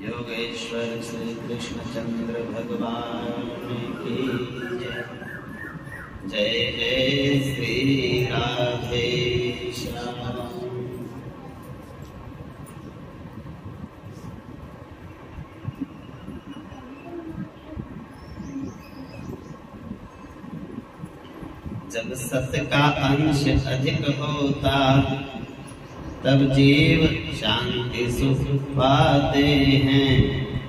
योगेश्वर श्री कृष्णचंद्र भगवान की जय। जय जय श्री राधे श्याम। जब सत का अंश अधिक होता तब जीव शांति सुख पाते हैं,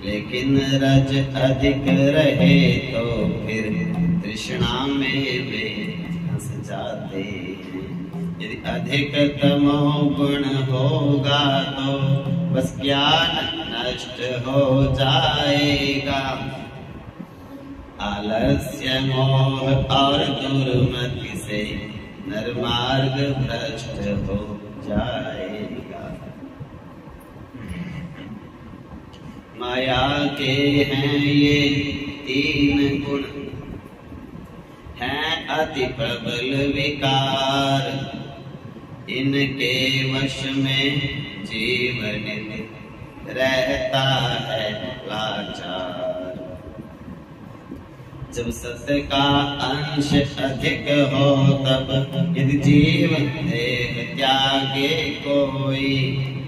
लेकिन रज अधिक रहे तो फिर तृष्णा में वे फंस जाते हैं। यदि अधिक तमोगुण होगा तो बस ज्ञान नष्ट हो जाएगा। आलस्य मोह और दुर्मति से नरमार्ग भ्रष्ट हो जाएगा। माया के हैं ये तीन गुण, हैं अति प्रबल विकार। इनके वश में जीवन रहता है लाचार। जब सत्य का अंश अधिक हो तब यदि जीव देह त्यागे कोई,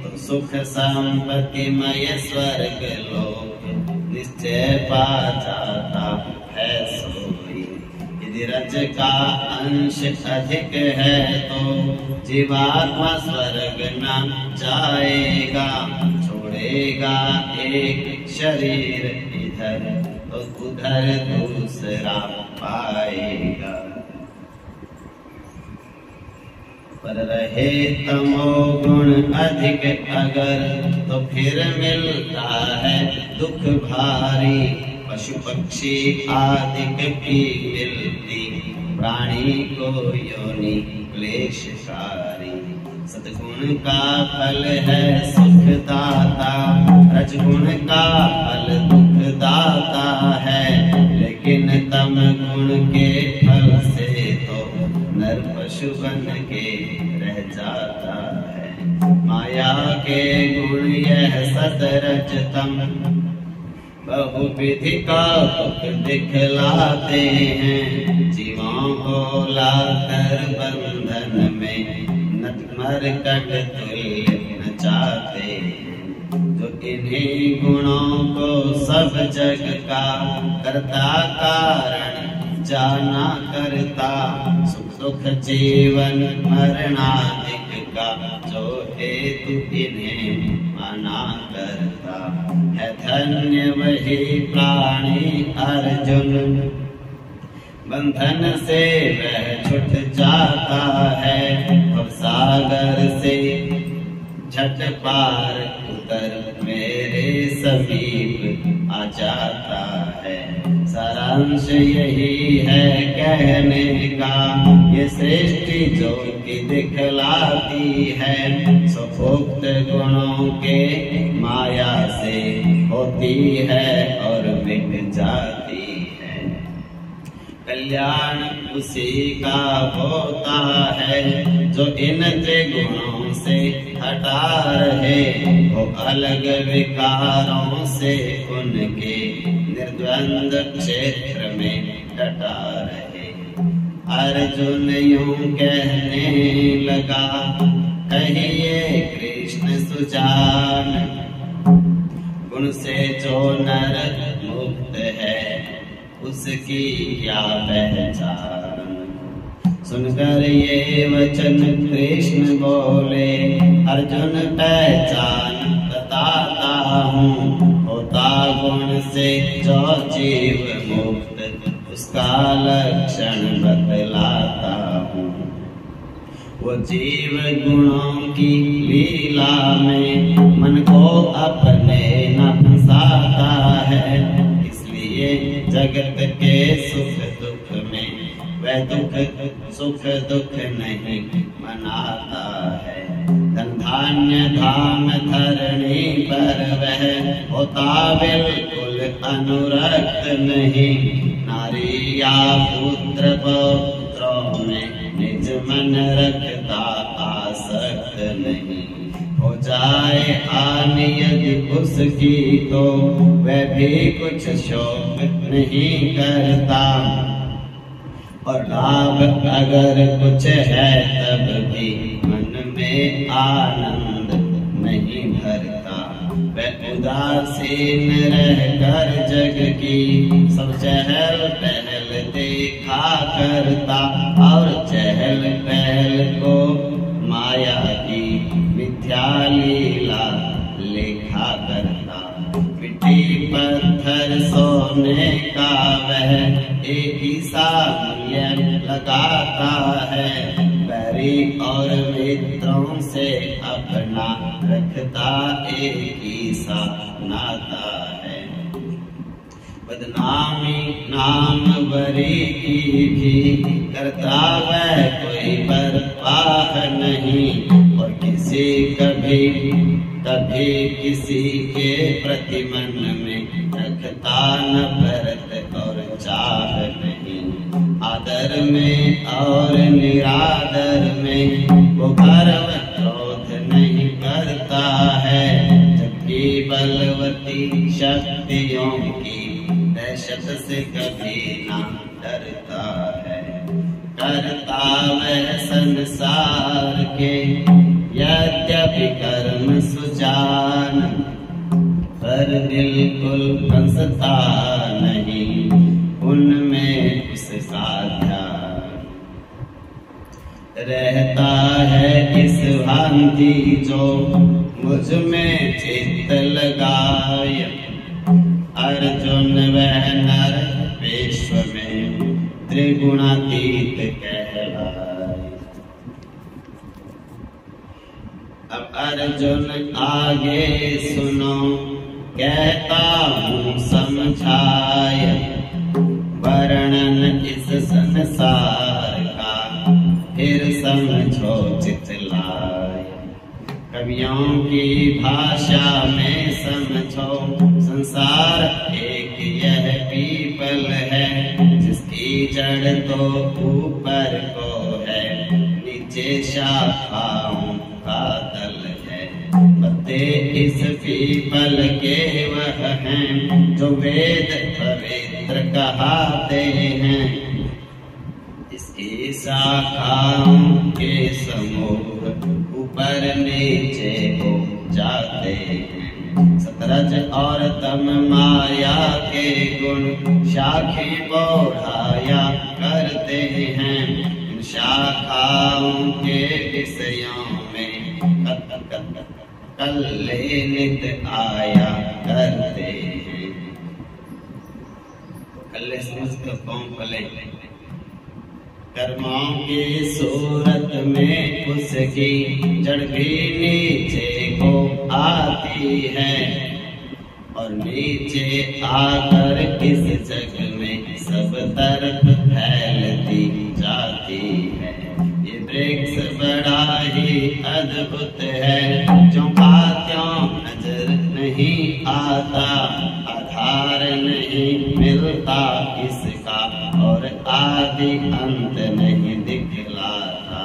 तो सुख संपत्तिमय स्वर्ग लोक निश्चय पा जाता है सोई। यदि रज का अंश अधिक है तो जीवात्मा स्वर्ग न जाएगा। छोड़ेगा एक शरीर इधर तो उधर दूसरा पाएगा। पर रहे तमोगुण अधिक अगर तो फिर मिलता है दुख भारी। पशु पक्षी आदि की मिलती प्राणी को योनि क्लेशकारी। सद्गुण का फल है सुखदाता, रजगुण का फल दुखदाता है। लेकिन तम गुण के फल से तो नर पशु बन के रह जाता है। माया के गुण यह सतरजतम बहुविधि का दुख दिखलाते हैं। जीवों को लाकर बंधन में मरकट तुल्य नचाते हैं। जो इन्हीं गुणों को सब जग का करता कारण जाना करता। सुख दुख जीवन मरणाधिक का जो हेतु इन्हें माना करता है। धन्य वही प्राणी अर्जुन, बंधन से वह छूट जाता है। सागर से झट पार उतर मेरे समीप आ जाता है। सारांश यही है कहने का, ये सृष्टि जो कि दिखलाती है। सुखोक्त गुणों के माया से होती है और मिट जाती है। कल्याण उसी का होता है जो इन त्रिगुणों से हटा रहे। वो अलग विकारों से उनके निर्द्वंद क्षेत्र में डटा रहे। अर्जुन यूं कहने लगा, कहिए कृष्ण सुजान, गुण से जो नर मुक्त है उसकी क्या पहचान। सुनकर ये वचन कृष्ण बोले, अर्जुन पहचान बताता हूँ। होता गुण से जो जीव मुक्त उसका लक्षण बतलाता हूँ। वो जीव गुणों की लीला में मन को अपने न फंसाता है। जगत के सुख दुख में वह दुख सुख दुख नहीं मनाता है। धन धान्य धाम धरणी पर वह होता बिल्कुल अनुरक्त नहीं। नारी या पुत्र पौत्रों में निज मन रखता आसक्त नहीं। हो जाए हानि यदि उसकी तो वह भी कुछ शौक नहीं करता, और लाभ अगर कुछ है तब भी मन में आनंद नहीं भरता। वह उदासीन रहकर जग की सब चहल पहल देखा करता, और चहल पहल को माया की मिथ्या लीला लेखा करता। मिट्टी पत्थर सोने का वह एक ही सा मूल्य लगाता है, बैरी और मित्रों से अपना रखता एक ही सा नाता है। बदनामी नाम बरी की भी करता वह कोई परवाह नहीं, और किसी कभी किसी के प्रति मन में रखता नफरत और चाह नहीं। आदर में और निरादर में वो गर्व क्रोध नहीं करता है, जबकि बलवती शक्तियों की दहशत से कभी ना डरता है। करता वह संसार के यद्यपि कर्म सुजान, पर बिल्कुल फंसता नहीं उनमें उस साध्या। रहता है इस भांति जो मुझ में चित्त लगाए, अर्जुन वह नर विश्व में त्रिगुणातीत कहलाए। अब अर्जुन आगे सुनो कहता हूँ समझाए, वर्णन इस संसार का फिर समझो चितलाए। कवियों की भाषा में समझो संसार एक यह पीपल है, जिसकी जड़ तो ऊपर को है, नीचे शाखाओं का तल है। पत्ते इस पीपल के वह हैं जो वेद पवित्र कहते हैं, इसकी शाखाओं के समूह ऊपर नीचे हो जाते हैं। सतरज और तम माया के गुण शाखे बढ़ाया करते हैं, इन शाखाओं के विषयों में कल्ले आया करते हैं। कल्ले समझ कर कौन कले कर्मों की सूरत में उसकी जड़ भी नीचे को आती है, और नीचे आकर इस जग में सब तरफ फैलती जाती है। ये वृक्ष बड़ा ही अद्भुत है, जो बातों नजर नहीं आता, आधार नहीं मिलता इसका, और आदि अंत नहीं दिखलाता।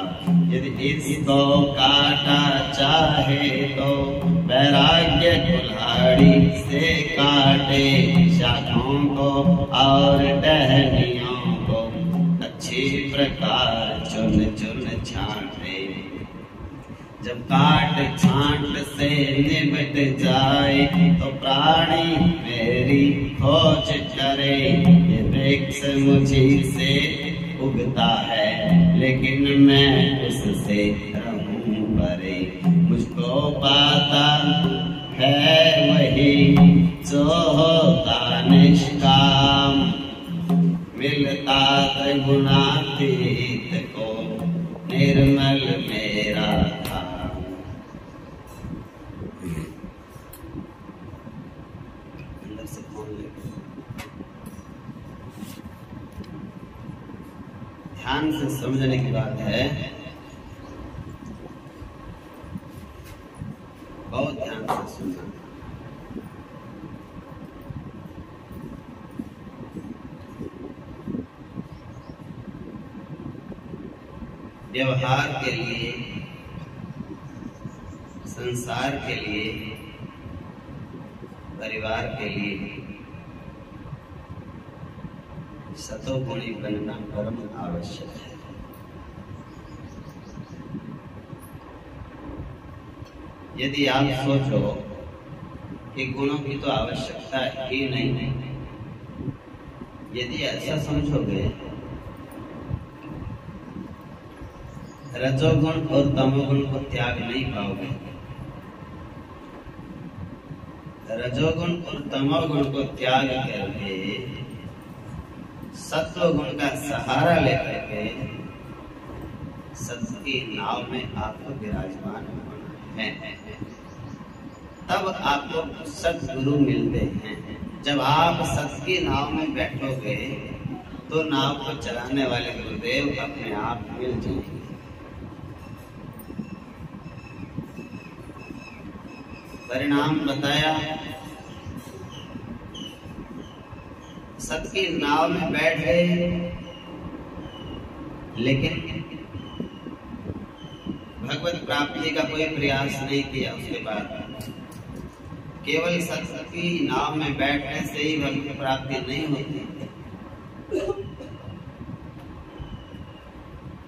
यदि इसको काटा चाहे तो वैराग्य कुल्हाड़ी से काटे, शाखों को और टहनियों को अच्छी प्रकार चुन चुन छांटे। जब काट छांट से निबट जाए तो प्राणी मेरी खोज करे। ये वृक्ष मुझी से उगता है, लेकिन मैं उससे रहूं परे। मुझको पाता है वही जो होता निष्काम, मिलता त्रिगुणातीत को निर्मल मेरा धाम। अंदर से कौन लेगा? ध्यान से समझने की बात है, बहुत ध्यान से सुनना। व्यवहार के लिए संसार के लिए, परिवार के लिए सतोगुणी बनना परम आवश्यक है। यदि आप सोचो कि गुणों की तो आवश्यकता ही नहीं, यदि ऐसा समझोगे, रजोगुण और तमोगुण को त्याग नहीं पाओगे। रजोगुण और तमोगुण को त्याग करके सत्वगुण का सहारा लेकर के सत्य की नाव में आपको विराजमान होना है। तब आपको सद्गुरु मिलते हैं। जब आप सत्य की नाव में बैठोगे तो नाव को चलाने वाले गुरुदेव अपने आप मिल जाएंगे। परिणाम बताया, सत्य की नाव में बैठ गए, लेकिन भगवत प्राप्ति का कोई प्रयास नहीं किया। उसके बाद केवल सत्य की नाव में बैठने से ही भगवत प्राप्ति नहीं होती।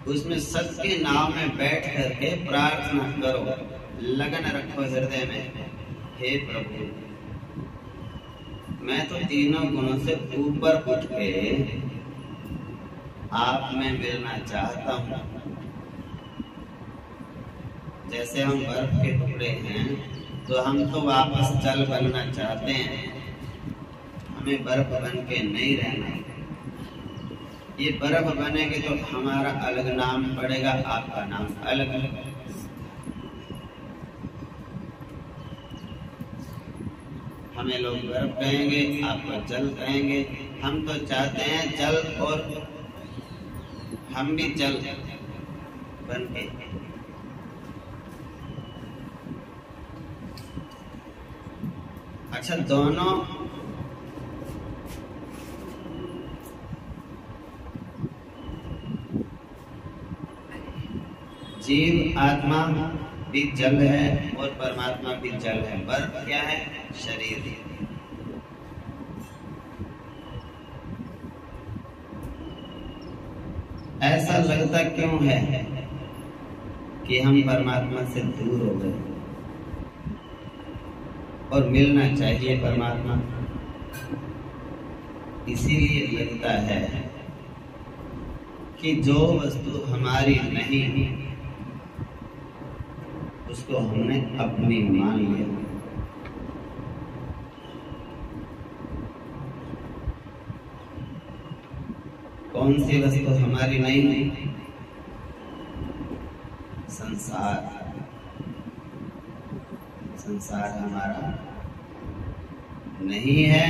उसमें सत्य की नाव में बैठ करके प्रार्थना करो, लगन रखो हृदय में, हे प्रभु मैं तो तीनों गुणों से ऊपर उठ के आप में मिलना चाहता हूँ। जैसे हम बर्फ के टुकड़े हैं तो हम तो वापस जल बनना चाहते हैं, हमें बर्फ बन के नहीं रहना। ये बर्फ बनेंगे तो हमारा अलग नाम पड़ेगा, आपका नाम अलग अलग। हमें लोग बर्फ कहेंगे, आपको जल कहेंगे। हम तो चाहते हैं जल और हम भी जल बन के। अच्छा, दोनों जीव आत्मा भी जल है और परमात्मा भी जल है। बर्फ क्या है? शरीर। ऐसा लगता क्यों है कि हम परमात्मा से दूर हो गए और मिलना चाहिए परमात्मा? इसीलिए लगता है कि जो वस्तु हमारी नहीं उसको हमने अपनी मान लिया। कौन सी वस्तु हमारी नहीं? संसार। संसार हमारा नहीं है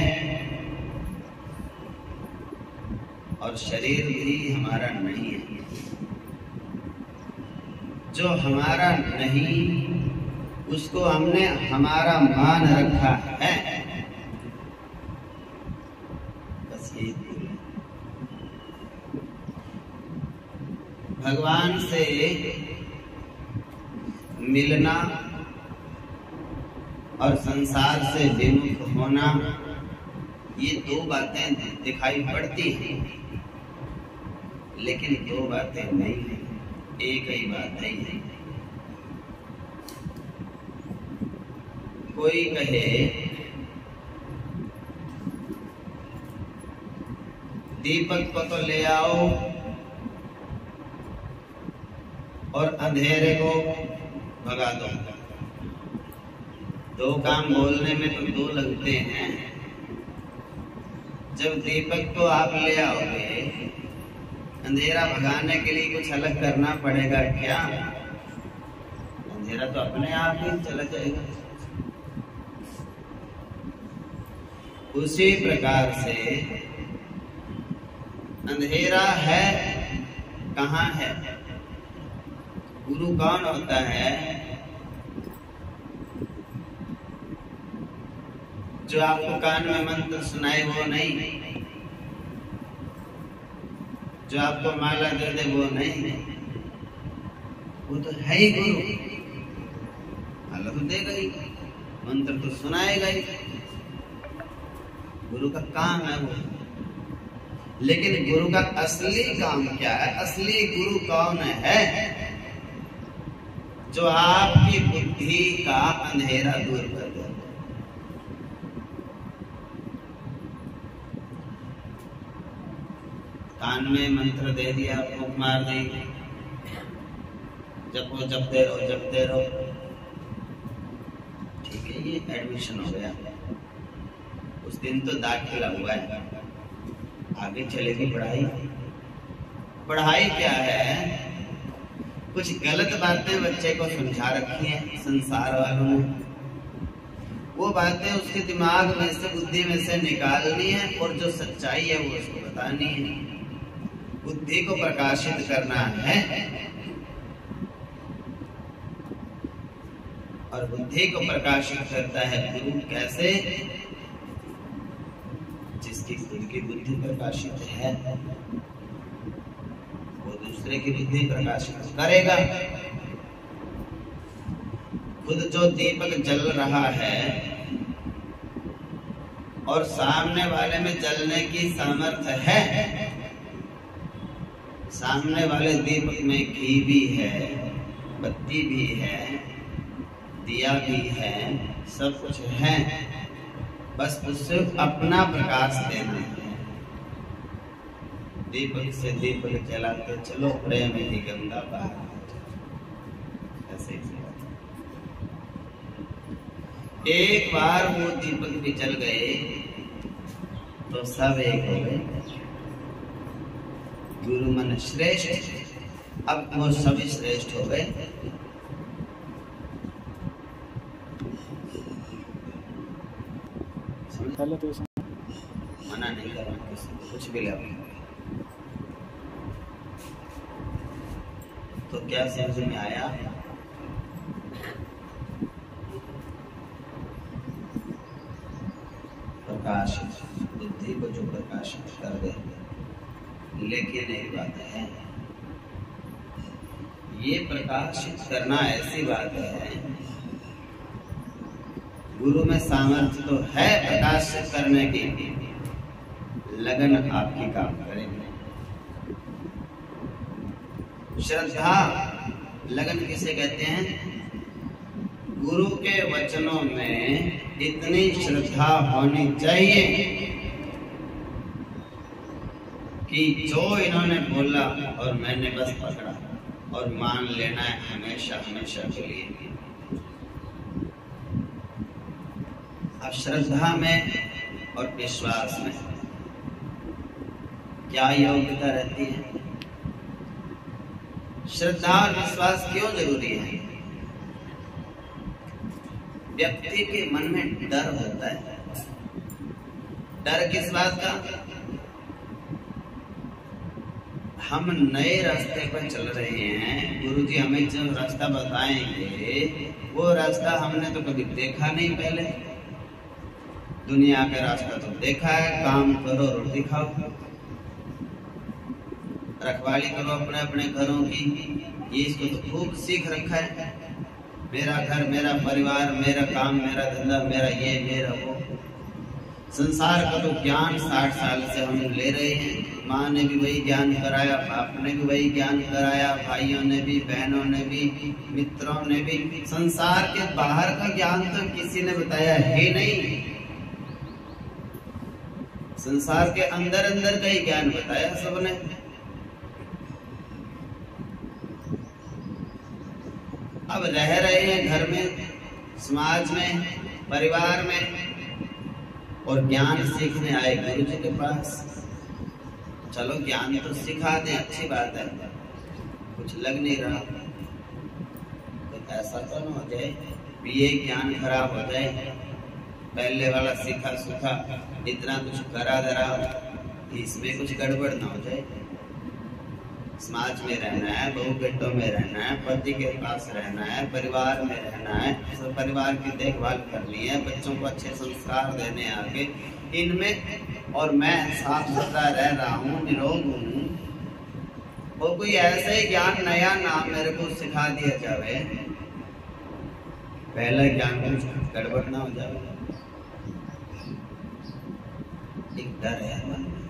और शरीर भी हमारा नहीं है। जो हमारा नहीं उसको हमने हमारा मान रखा है। बस यही भगवान से मिलना और संसार से विमुख होना, ये दो बातें दिखाई पड़ती हैं, लेकिन दो बातें नहीं है, एक ही बात नहीं है। कोई कहे दीपक को तो ले आओ और अंधेरे को भगा दो। दो काम बोलने में तो दो लगते हैं। जब दीपक को आप ले आओगे, अंधेरा भगाने के लिए कुछ अलग करना पड़ेगा क्या? अंधेरा तो अपने आप ही चला जाएगा। उसी प्रकार से अंधेरा है, कहाँ है? गुरु कौन होता है? जो आपको कान में मंत्र सुनाए वो नहीं, जो आपको माला दे दे वो नहीं, वो तो है ही गुरु। गाला तो देगा ही, मंत्र तो सुनाएगा ही, गुरु का काम है वो। लेकिन गुरु का असली काम क्या है? असली गुरु कौन है? जो आपकी बुद्धि का अंधेरा दूर कर दे। कान में मंत्र दे दिया, फूंक मार दी, जपो जपते रहो जपते रहो, ठीक है, ये एडमिशन हो गया, उस दिन तो दाखिला हुआ है, आगे चलेगी पढ़ाई। पढ़ाई क्या है? कुछ गलत बातें बच्चे को समझा रखी हैं संसार वालों ने, वो बातें उसके दिमाग में से, बुद्धि में से निकालनी है, और जो सच्चाई है वो उसको बतानी है, बुद्धि को प्रकाशित करना है। और बुद्धि को प्रकाशित करता है गुरु, कैसे? जिसकी खुद की बुद्धि प्रकाशित है वो दूसरे की बुद्धि प्रकाशित करेगा। खुद जो दीपक जल रहा है और सामने वाले में जलने की सामर्थ्य है, सामने वाले दीपक में घी भी है, बत्ती भी है, दिया भी है, सब कुछ है, बस उससे अपना प्रकाश देना है। दीपक से दीपक जलाते चलो, प्रेम की गंगा बाहर। ऐसे एक बार वो दीपक भी जल गए तो सब एक हो गए। गुरु मन श्रेष्ठ, अब वो सभी श्रेष्ठ हो गए। पहले तो मना नहीं कर रहा किसी को, कुछ भी ले। तो क्या समझ में आया? प्रकाशित बुद्धि को जो प्रकाशित कर दे। लेकिन एक बात है, ये प्रकाशित करना ऐसी बात है, गुरु में सामर्थ्य तो है प्रकाशित करने की, लगन आपकी काम करेगी। श्रद्धा, लगन किसे कहते हैं? गुरु के वचनों में इतनी श्रद्धा होनी चाहिए कि जो इन्होंने बोला और मैंने बस पकड़ा और मान लेना है हमेशा हमेशा के लिए। अब श्रद्धा में और विश्वास में क्या योग्यता रहती है? श्रद्धा और विश्वास क्यों जरूरी है? व्यक्ति के मन में डर होता है। डर किस बात का? हम नए रास्ते पर चल रहे हैं, गुरुजी हमें जो रास्ता बताएंगे वो रास्ता हमने तो कभी देखा नहीं पहले। दुनिया का रास्ता तो देखा है, काम करो रोटी खाओ, रखवाली करो अपने अपने घरों की, ये इसको तो खूब सीख रखा है। मेरा घर, मेरा परिवार, मेरा काम, मेरा धंधा, मेरा ये, मेरा वो। संसार का तो ज्ञान 60 साल से हम ले रहे हैं। माँ ने भी वही ज्ञान कराया, बाप ने भी वही ज्ञान कराया, भाइयों ने भी, बहनों ने भी, मित्रों ने भी। संसार के बाहर का ज्ञान तो किसी ने बताया ही नहीं। संसार के अंदर अंदर का ही ज्ञान बताया सबने। अब रह रहे हैं घर में, समाज में, परिवार में, और ज्ञान सीखने आए गुरु जी के पास। चलो ज्ञान तो सिखा दें, अच्छी बात है, कुछ लग नहीं रहा तो ऐसा तो न हो जाए ये ज्ञान खराब हो जाए। पहले वाला सीखा सूखा इतना कुछ करा धरा, इसमें कुछ गड़बड़ ना हो जाए। समाज में रहना है, बहू बेटों में रहना है, पति के पास रहना है, परिवार में रहना है, सब परिवार की देखभाल करनी है, बच्चों को अच्छे संस्कार देने आगे इनमें, और मैं साफ सुथरा रह रहा हूँ, निरोग हूँ, और कोई ऐसे ही ज्ञान नया नाम मेरे को सिखा दिया जावे पहला ज्ञान कुछ गड़बड़ ना हो जाए, एक डर है मन में।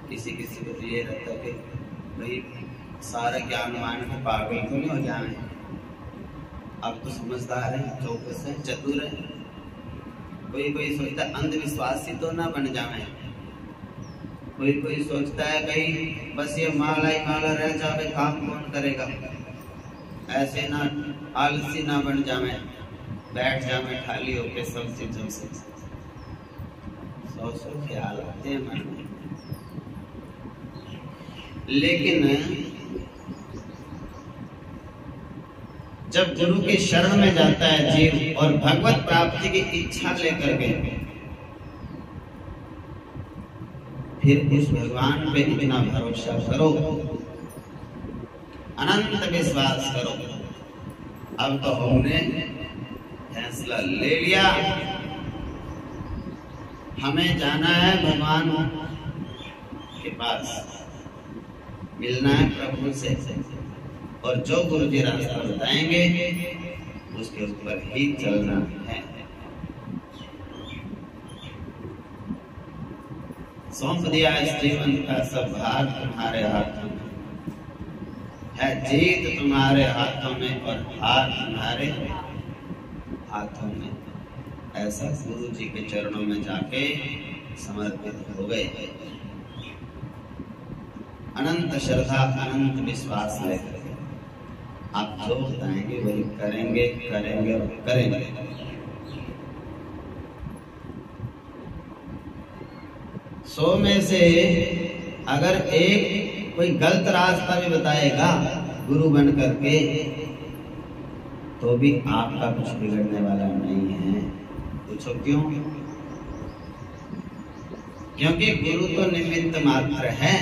किसी किसी को ये रहता कि भाई सारा ज्ञान मान के पागल तो नहीं हो जाए, अब तो समझदार है, चौकस है, चतुर है। कोई कोई सोचता है अंधविश्वासी तो ना बन जाए, कोई कोई सोचता है कहीं बस ये माला ही माला रह जावे, काम कौन करेगा, ऐसे ना आलसी ना बन जावे, बैठ जावे खाली होके सब चीजों से। सौ ख्याल आते हैं मन में। लेकिन जब गुरु के शरण में जाता है जीव और भगवत प्राप्ति की इच्छा लेकर के, फिर उस भगवान पे इतना भरोसा करो, अनंत विश्वास करो। अब तो हमने फैसला ले लिया, हमें जाना है भगवान के पास, मिलना है प्रभु से, और जो गुरु जी रास्ता बताएंगे उसके ऊपर ही चलना है। सौंप दिया इस जीवन का सब भार तुम्हारे हाथों में है, जीत तुम्हारे हाथों में और हार तुम्हारे हाथों में। ऐसा गुरु जी के चरणों में जाके समर्पित हो गए, अनंत श्रद्धा अनंत विश्वास लेकर आप जो बताएंगे वही करेंगे, करेंगे और करेंगे। सौ में से अगर एक कोई गलत रास्ता भी बताएगा गुरु बन करके, तो भी आपका कुछ बिगड़ने वाला नहीं है। पूछो क्यों? क्योंकि गुरु तो निमित्त मात्र है,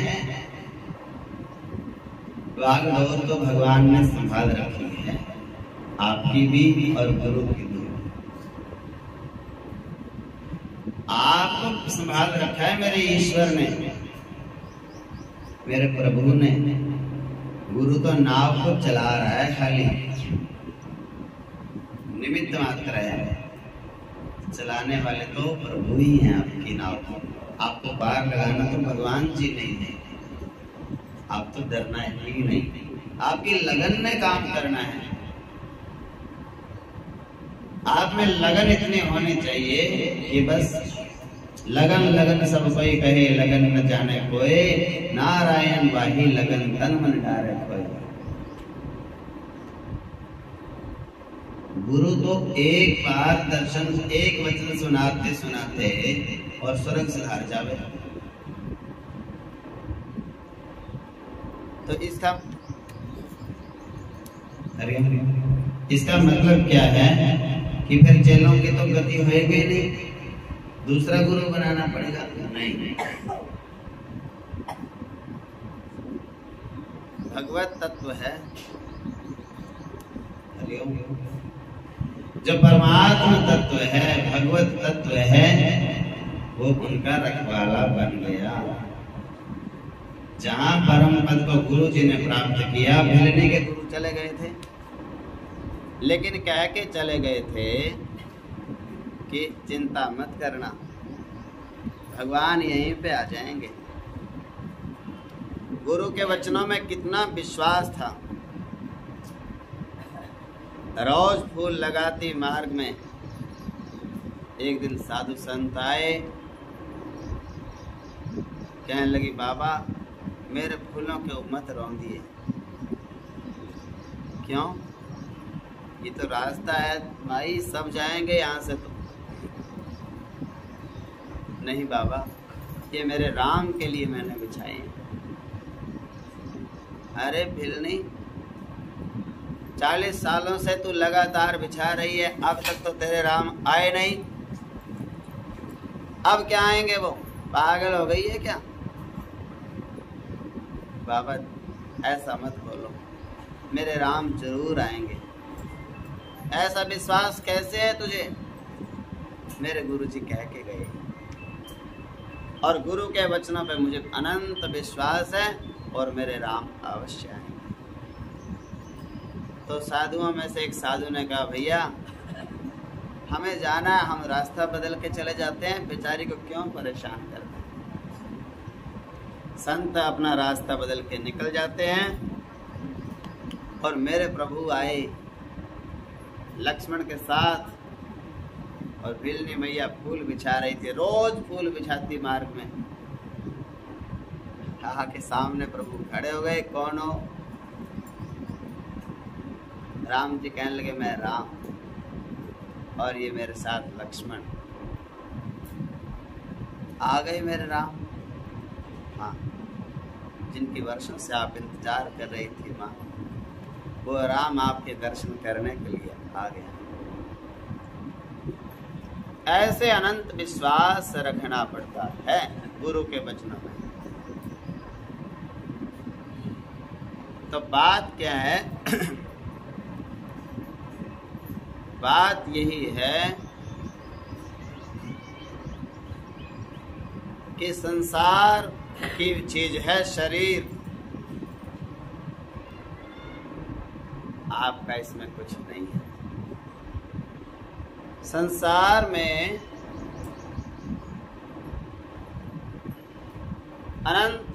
बागडोर तो भगवान ने संभाल रखी है, आपकी भी और गुरु की भी। आपको संभाल रखा है मेरे ईश्वर ने, मेरे प्रभु ने। गुरु तो नाव को चला रहा है, खाली निमित्त मात्र है, चलाने वाले तो प्रभु ही हैं आपकी नाव को। आपको पार लगाना तो भगवान जी नहीं है, आप तो डरना ही नहीं, आपकी लगन में काम करना है। आप में लगन इतनी होनी चाहिए कि बस लगन लगन सब कोई कहे, लगन न जाने कोई, नारायण वाही लगन तन मन डारे कोई। गुरु तो एक बार दर्शन, एक वचन सुनाते सुनाते और स्वर्ग सिधार जावे। तो इसका मतलब क्या है कि फिर चेलों की तो गति होएगी नहीं, दूसरा गुरु बनाना पड़ेगा। नहीं, भगवत तत्व है, जो परमात्मा तत्व है, भगवत तत्व है, वो उनका रखवाला बन गया। जहां परम पद को गुरु जी ने प्राप्त किया, मिलने के गुरु चले गए थे, लेकिन कह के चले गए थे कि चिंता मत करना, भगवान यहीं पे आ जाएंगे। गुरु के वचनों में कितना विश्वास था। रोज फूल लगाती मार्ग में, एक दिन साधु संत आए, कहने लगी बाबा मेरे फूलों के मत रौंदिए। क्यों? ये तो रास्ता है भाई, सब जाएंगे यहाँ से। तो नहीं बाबा, ये मेरे राम के लिए मैंने बिछाए हैं। अरे भिलनी, 40 सालों से तू लगातार बिछा रही है, अब तक तो तेरे राम आए नहीं, अब क्या आएंगे? वो पागल हो गई है क्या? बाबा ऐसा मत बोलो, मेरे राम जरूर आएंगे। ऐसा विश्वास कैसे है तुझे? मेरे गुरु जी कह के गए, और गुरु के वचनों पे मुझे अनंत विश्वास है, और मेरे राम अवश्य आएंगे। तो साधुओं में से एक साधु ने कहा, भैया हमें जाना है, हम रास्ता बदल के चले जाते हैं, बेचारी को क्यों परेशान करते हैं। संत अपना रास्ता बदल के निकल जाते हैं और मेरे प्रभु आए लक्ष्मण के साथ, और बिलनी मैया फूल बिछा रही थी, रोज फूल बिछाती मार्ग में। के सामने प्रभु खड़े हो गए, कौन हो? राम जी कहने लगे, मैं राम, और ये मेरे साथ लक्ष्मण। आ गए मेरे राम? हाँ, जिनकी वर्षों से आप इंतजार कर रही थी माँ, वो राम आपके दर्शन करने के लिए आ गया। ऐसे अनंत विश्वास रखना पड़ता है गुरु के वचनों में। तो बात क्या है? बात यही है कि संसार की चीज है शरीर, आपका इसमें कुछ नहीं है। संसार में अनंत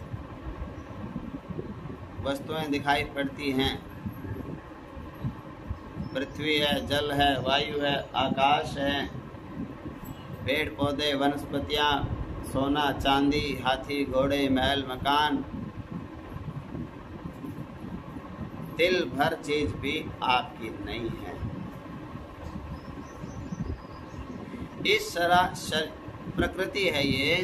वस्तुएं दिखाई पड़ती हैं। पृथ्वी है, जल है, वायु है, आकाश है, पेड़ पौधे, वनस्पतियां, सोना चांदी, हाथी घोड़े, महल मकान, तिल भर चीज भी आपकी नहीं है। इस प्रकृति है, ये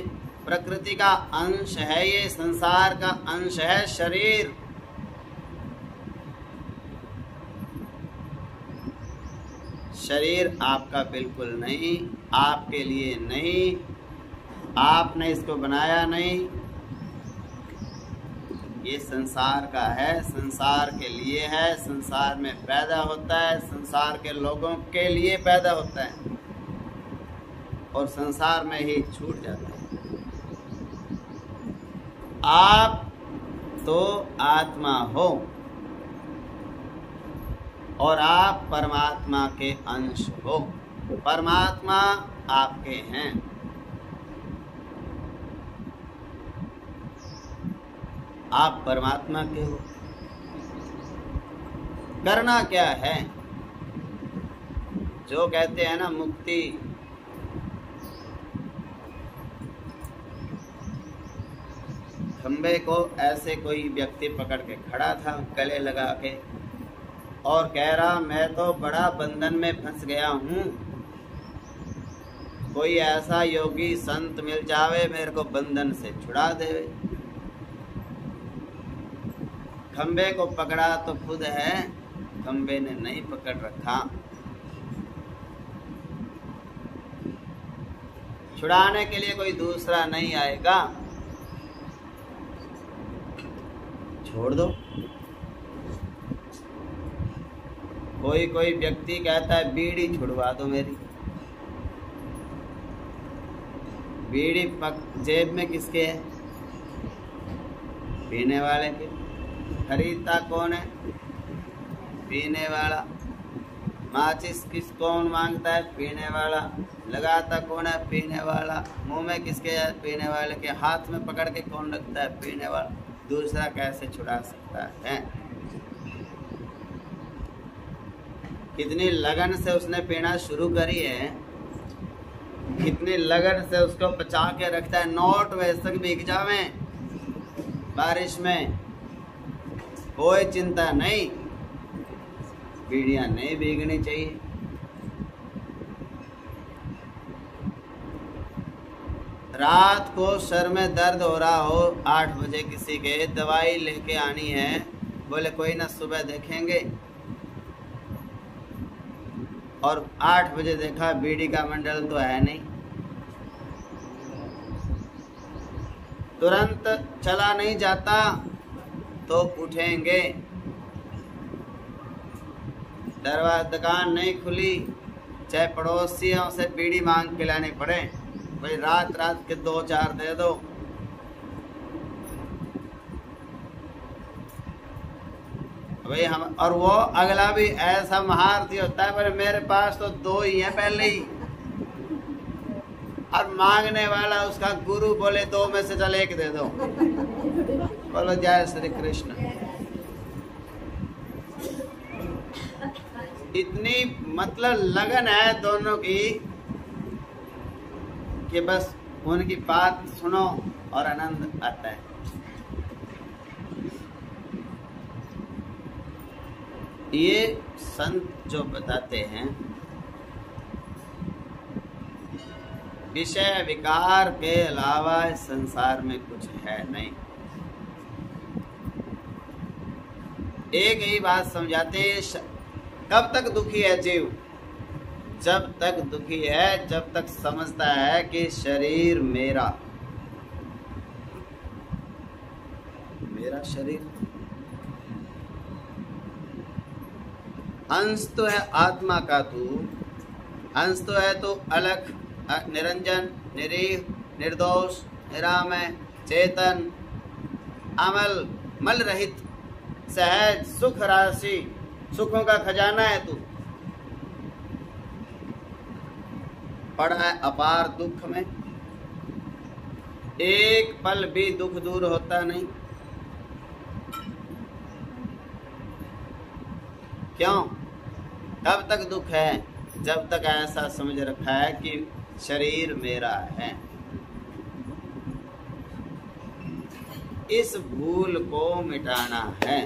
प्रकृति का अंश है, ये संसार का अंश है शरीर। शरीर आपका बिल्कुल नहीं, आपके लिए नहीं, आपने इसको बनाया नहीं, ये संसार का है, संसार के लिए है, संसार में पैदा होता है, संसार के लोगों के लिए पैदा होता है और संसार में ही छूट जाता है। आप तो आत्मा हो और आप परमात्मा के अंश हो, परमात्मा आपके हैं। आप परमात्मा के हो। करना क्या है? जो कहते हैं ना मुक्ति, खंबे को ऐसे कोई व्यक्ति पकड़ के खड़ा था गले लगा के और कह रहा, मैं तो बड़ा बंधन में फंस गया हूँ, कोई ऐसा योगी संत मिल जावे मेरे को बंधन से छुड़ा देवे। खंबे को पकड़ा तो खुद है, खंबे ने नहीं पकड़ रखा। छुड़ाने के लिए कोई दूसरा नहीं आएगा, छोड़ दो। कोई व्यक्ति कहता है बीड़ी छुड़वा दो मेरी। बीड़ी जेब में किसके है? पीने वाले के। खरीदता कौन है? पीने वाला। माचिस कौन मांगता है? पीने वाला। लगाता कौन है? पीने वाला। मुंह में किसके है? पीने वाले के। हाथ में पकड़ के कौन रखता है? पीने वाला। दूसरा कैसे छुड़ा सकता है? कितनी लगन से उसने पीना शुरू करी है, कितनी लगन से उसको बचा के रखता है। नोट वैसे तक भीग जावे बारिश में, कोई चिंता नहीं, बीड़ियां नहीं भीगनी चाहिए। रात को सर में दर्द हो रहा हो 8 बजे किसी के, दवाई लेके आनी है, बोले कोई ना सुबह देखेंगे, और 8 बजे देखा बीड़ी का मंडल तो है नहीं, तुरंत चला नहीं जाता तो उठेंगे। दुकान नहीं खुली, चाहे पड़ोसियों से बीड़ी मांग के लानी पड़े, भाई रात के 2-4 दे दो। भाई हम, और वो अगला भी ऐसा महारथी होता है, पर मेरे पास तो 2 ही हैं पहले ही, और मांगने वाला उसका गुरु बोले 2 में से चल 1 दे दो। बोलो जय श्री कृष्ण। इतनी मतलब लगन है दोनों की कि बस उनकी बात सुनो और आनंद आता है। ये संत जो बताते हैं विषय विकार के अलावा इस संसार में कुछ है नहीं। एक ही बात समझाते हैं, कब तक दुखी है जीव? जब तक दुखी है, जब तक समझता है कि शरीर मेरा, मेरा शरीर अंश तो है आत्मा का, तू अंश तो है, तो अलग निरंजन, निरीह, निर्दोष, निरामय, चेतन, अमल, मल रहित, सहज, सुख राशि, सुखों का खजाना है तू। पड़ा है अपार दुख में, एक पल भी दुख दूर होता नहीं। क्यों? कब तक दुख है? जब तक ऐसा समझ रखा है कि शरीर मेरा है। इस भूल को मिटाना है।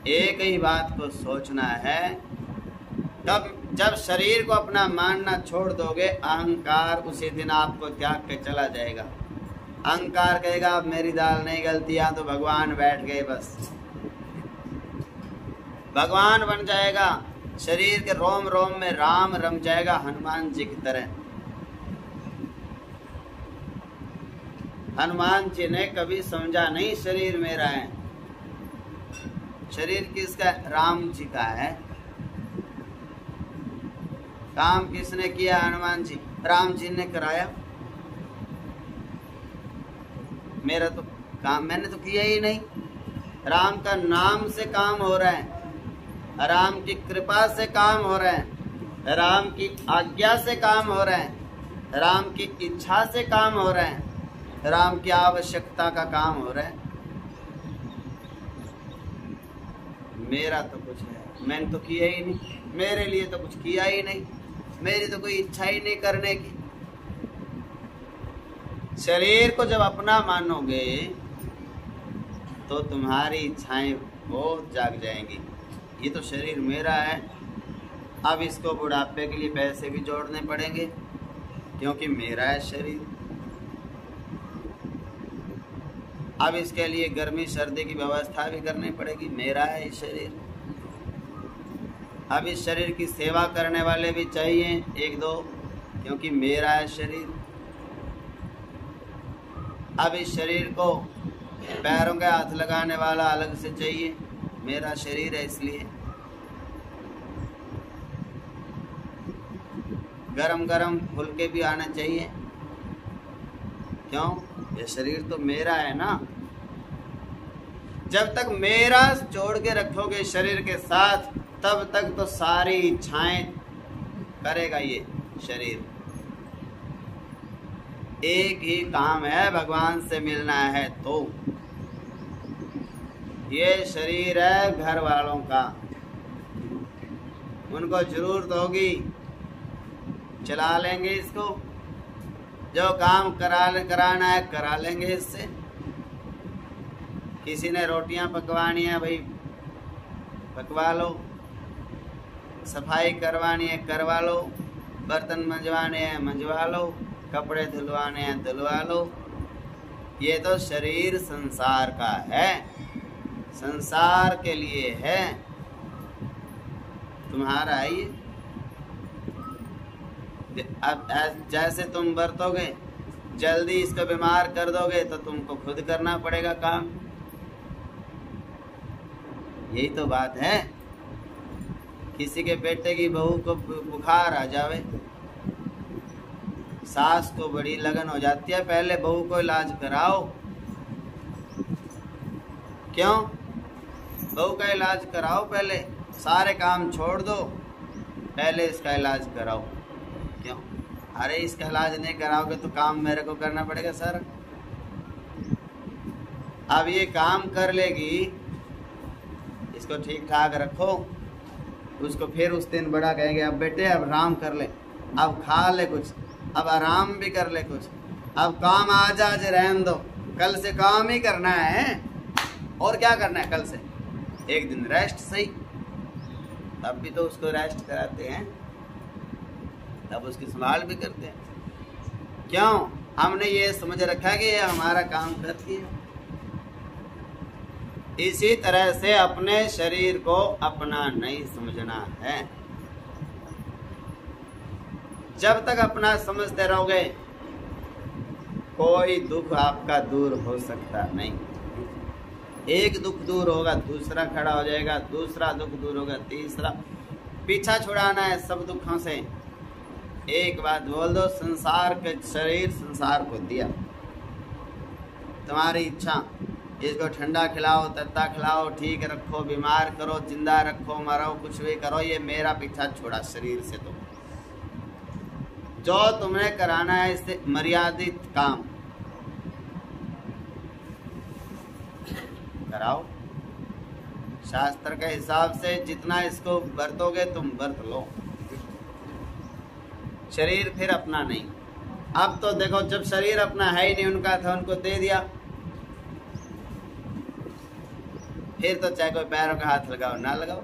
एक ही बात को सोचना है, तब जब शरीर को अपना मानना छोड़ दोगे, अहंकार उसी दिन आपको त्याग के चला जाएगा। अहंकार कहेगा अब मेरी दाल नहीं गलती, यहाँ तो भगवान बैठ गए, बस भगवान बन जाएगा। शरीर के रोम रोम में राम रम जाएगा, हनुमान जी की तरह। हनुमान जी ने कभी समझा नहीं शरीर मेरा है। शरीर किसका? राम जी का है। काम किसने किया? हनुमान जी, राम जी ने कराया। मेरा तो काम मैंने तो किया ही नहीं। राम का नाम से काम हो रहा है, राम की कृपा से काम हो रहा है, राम की आज्ञा से काम हो रहा है, राम की इच्छा से काम हो रहा है, राम की आवश्यकता का काम हो रहा है। मेरा तो कुछ है, मैंने तो किया ही नहीं, मेरे लिए तो कुछ किया ही नहीं, मेरी तो कोई इच्छा ही नहीं करने की। शरीर को जब अपना मानोगे तो तुम्हारी इच्छाएं बहुत जाग जाएंगी। ये तो शरीर मेरा है, अब इसको बुढ़ापे के लिए पैसे भी जोड़ने पड़ेंगे क्योंकि मेरा है शरीर। अब इसके लिए गर्मी सर्दी की व्यवस्था भी करनी पड़ेगी, मेरा है ये शरीर। अब इस शरीर की सेवा करने वाले भी चाहिए 1-2, क्योंकि मेरा है शरीर। अब इस शरीर को पैरों के हाथ लगाने वाला अलग से चाहिए, मेरा शरीर है इसलिए। गरम गरम फुलके भी आना चाहिए, क्यों? ये शरीर तो मेरा है ना। जब तक मेरा जोड़ के रखोगे शरीर के साथ, तब तक तो सारी इच्छाएं करेगा ये शरीर। एक ही काम है, भगवान से मिलना है। तो ये शरीर है घर वालों का, उनको जरूरत होगी, चला लेंगे इसको। जो काम कराना है करा लेंगे इससे। किसी ने रोटियां पकवानी है, भाई पकवा लो। सफाई करवानी है करवा लो, बर्तन मंजवाने हैं मंजवा लो, कपड़े धुलवाने हैं धुलवा लो। ये तो शरीर संसार का है, संसार के लिए है, तुम्हारा है ये। अब जैसे तुम बरतोगे, जल्दी इसको बीमार कर दोगे तो तुमको खुद करना पड़ेगा काम। यही तो बात है। किसी के बेटे की बहू को बुखार आ जावे, सास को बड़ी लगन हो जाती है, पहले बहू को इलाज कराओ। क्यों? बहू का इलाज कराओ, पहले सारे काम छोड़ दो, पहले इसका इलाज कराओ। क्यों? अरे इसका इलाज नहीं कराओगे तो काम मेरे को करना पड़ेगा सर। अब ये काम कर लेगी, इसको ठीक ठाक रखो, उसको फिर उस दिन बड़ा कहेंगे अब बेटे अब आराम कर ले, अब खा ले कुछ, अब आराम भी कर ले कुछ, अब काम आज रहने दो, कल से काम ही करना है। और क्या करना है कल से? एक दिन रेस्ट सही, तब भी तो उसको रेस्ट कराते हैं, तब उसकी संभाल भी करते हैं। क्यों? हमने ये समझ रखा है कि ये हमारा काम करती है। इसी तरह से अपने शरीर को अपना नहीं समझना है। जब तक अपना समझते रहोगे कोई दुख आपका दूर हो सकता नहीं। एक दुख दूर होगा दूसरा खड़ा हो जाएगा, दूसरा दुख दूर होगा तीसरा। पीछा छुड़ाना है सब दुखों से। एक बात बोल दो, संसार के शरीर संसार को दिया, तुम्हारी इच्छा, इसको ठंडा खिलाओ तत्ता खिलाओ, ठीक रखो, बीमार करो, जिंदा रखो, मरो, कुछ भी करो, ये मेरा पीछा छोड़ा शरीर से। तो जो तुम्हें कराना है इससे मर्यादित काम कराओ। शास्त्र के हिसाब से जितना इसको बरतोगे तुम बरत लो, शरीर फिर अपना नहीं। अब तो देखो जब शरीर अपना है ही नहीं, उनका था उनको दे दिया, फिर तो चाहे कोई पैरों का हाथ लगाओ ना लगाओ,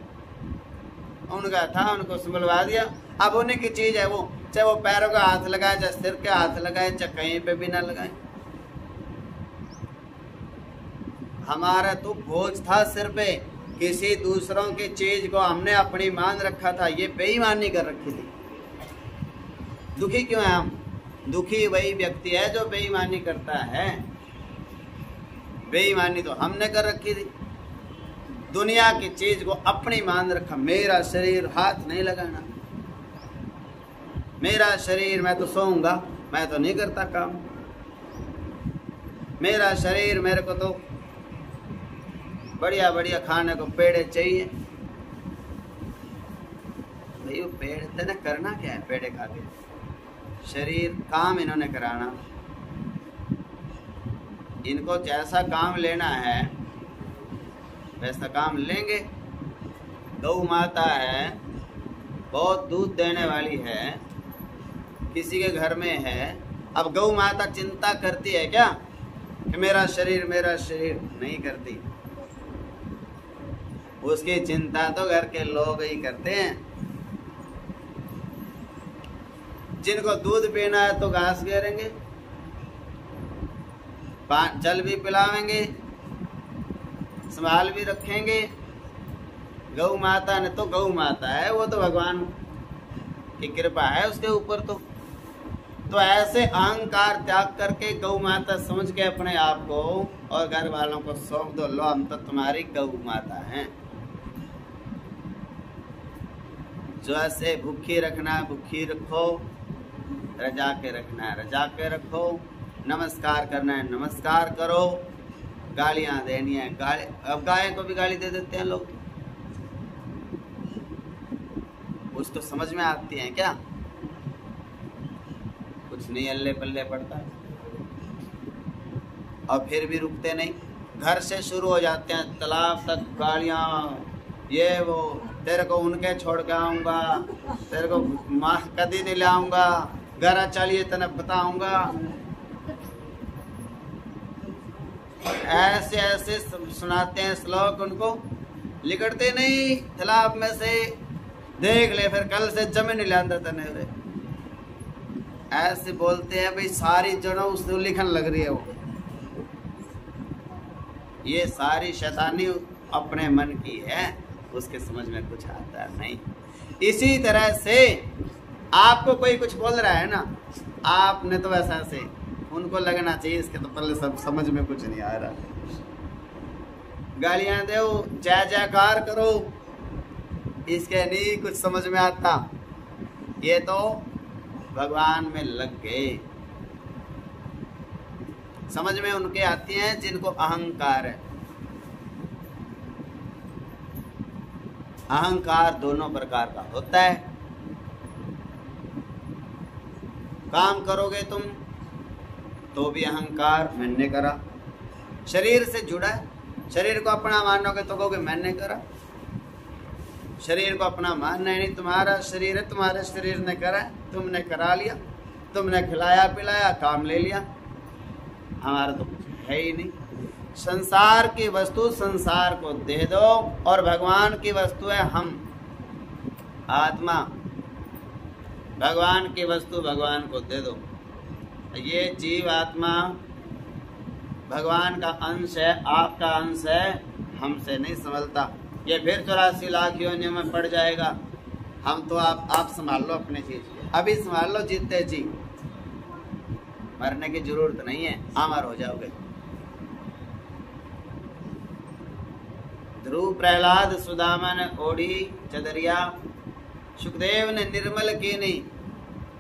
उनका था उनको संभलवा दिया। अब उन्हीं की चीज है वो, चाहे वो पैरों का हाथ लगाए, चाहे सिर के हाथ लगाए, चाहे कहीं पे भी ना लगाए। हमारा तो बोझ था सिर पे, किसी दूसरों की चीज को हमने अपनी मान रखा था, ये बेईमानी कर रखी थी। दुखी क्यों है हम? दुखी वही व्यक्ति है जो बेईमानी करता है। बेईमानी तो हमने कर रखी थी, दुनिया की चीज को अपनी मान रखा। मेरा शरीर हाथ नहीं लगाना, मेरा शरीर मैं तो सोऊंगा, मैं तो नहीं करता काम, मेरा शरीर मेरे को तो बढ़िया बढ़िया खाने को पेड़े चाहिए। भाई वो पेड़ थे ना, करना क्या है पेड़े खा के? शरीर काम इन्होंने कराना, इनको जैसा काम लेना है वैसा काम लेंगे। गौ माता है, बहुत दूध देने वाली है, किसी के घर में है। अब गौ माता चिंता करती है क्या कि मेरा शरीर नहीं करती। उसकी चिंता तो घर के लोग ही करते हैं। जिनको दूध पीना है तो घास घेरेंगे, जल भी पिलावेंगे, संभाल भी रखेंगे। गौ माता ने तो गौ माता है, वो तो भगवान की कृपा है उसके ऊपर। तो ऐसे अहंकार त्याग करके गौ माता समझ के अपने आप को और घर वालों को सौंप दो, लो हम तो तुम्हारी गौ माता हैं। जो ऐसे भूखी रखना है भूखी रखो, रजा के रखना है रजा के रखो, नमस्कार करना है नमस्कार करो, गालियां देनी है गाली। अब गाय को भी गाली दे देते हैं लोग, उसको समझ में आती है क्या? कुछ नहीं, अल्ले पल्ले पड़ता है। और फिर भी रुकते नहीं, घर से शुरू हो जाते हैं, तालाब तक गालियां, ये वो, तेरे को उनके छोड़ के आऊंगा, तेरे को माँ कभी नहीं लाऊंगा, घर चलिए तेने बताऊंगा। ऐसे ऐसे सुनाते हैं श्लोक, उनको लिखते नहीं तालाब में से, देख ले फिर कल से जमीन नहीं लाता तने। ऐसे बोलते हैं भाई, सारी जड़ों उसको लिखन लग रही है वो। ये सारी शैतानी अपने मन की है, उसके समझ में कुछ आता नहीं। इसी तरह से आपको कोई कुछ बोल रहा है ना, आपने तो वैसा से उनको लगना चाहिए इसके तो पहले सब समझ में कुछ नहीं आ रहा। गालियां दो, जय जयकार करो, इसके नहीं कुछ समझ में आता। ये तो भगवान में लग गए। समझ में उनके आती हैं जिनको अहंकार है। अहंकार दोनों प्रकार का होता है। काम करोगे तुम तो भी अहंकार, मैंने करा। शरीर से जुड़ा है, शरीर को अपना मानोगे तो कहोगे मैंने करा। शरीर को अपना मानना है नहीं, तुम्हारा शरीर है, तुम्हारे शरीर ने करा, तुमने करा लिया, तुमने खिलाया पिलाया, काम ले लिया, हमारा तो कुछ है ही नहीं। संसार की वस्तु संसार को दे दो, और भगवान की वस्तु है हम, आत्मा। भगवान की वस्तु भगवान को दे दो। ये जीव आत्मा भगवान का अंश है, आपका अंश है, हमसे नहीं संभलता। ये फिर 84 लाख योनियों में पड़ जाएगा। हम तो आप संभाल लो अपनी चीज, अभी संभाल लो जीते जी, मरने की जरूरत नहीं है, अमर हो जाओगे। ध्रुव प्रहलाद सुदामा ने ओढ़ी चदरिया, सुखदेव ने निर्मल कीनी,